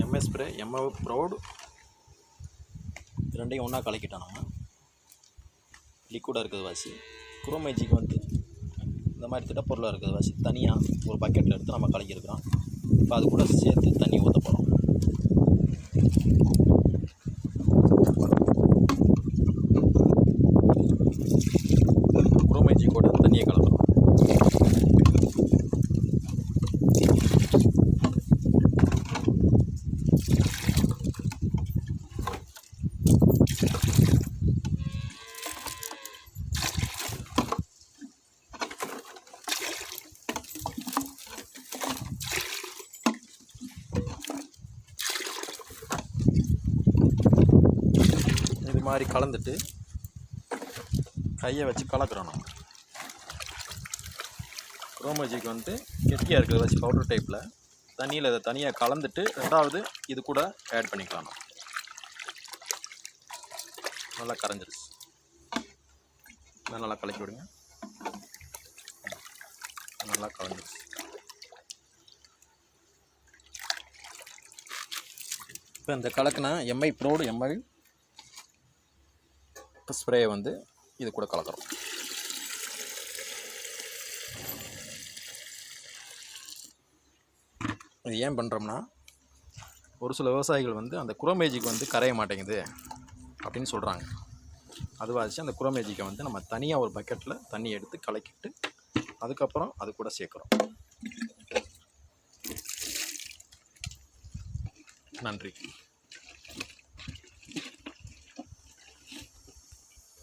MS spray எம்எவ் proud ரெண்டையும் ஒன்றா கலக்கிட்டோம். நம்ம லிக்விடாக இருக்கிறது வாசி குரோமேஜிக்கு வந்து இந்த மாதிரி திடப்பொருளாக இருக்கிறது வாசி தனியாக ஒரு பக்கெட்டில் எடுத்து நம்ம கலக்கியிருக்கிறோம். இப்போ அது கூட சேர்த்து தண்ணி ஊற்ற போகிறோம். குரோமேஜி கூட தண்ணியை கலக்கிறோம். இது மாதிரி கலந்துட்டு கையை வச்சு கலக்கிறோம். நம்ம குரோமேஜிக்கு வந்து கெட்டியாக இருக்கிறத வச்சு பவுடர் டைப்பில் தண்ணியில் இதை தனியாக கலந்துட்டு ரெண்டாவது இது கூட ஆட் பண்ணிக்கலாம். நம்ம நல்லா கரைஞ்சிருச்சு. நல்லா கலக்கி விடுங்க. நல்லா கலந்துருச்சு. இப்போ இந்த கலக்கின எம்ஐ ப்ரௌட் எம்ஐ ஸ்ப்ரேயை வந்து இது கூட கலக்கிறோம். இது ஏன் பண்ணுறோம்னா, ஒரு சில விவசாயிகள் வந்து அந்த குரோமேஜிக்கு வந்து கரைய மாட்டேங்குது அப்படின்னு சொல்கிறாங்க. அதுவாச்சு அந்த குரோமேஜிக்கை வந்து நம்ம தனியாக ஒரு பக்கெட்டில் தண்ணி எடுத்து கலக்கிட்டு அதுக்கப்புறம் அது கூட சேர்க்குறோம். நன்றி.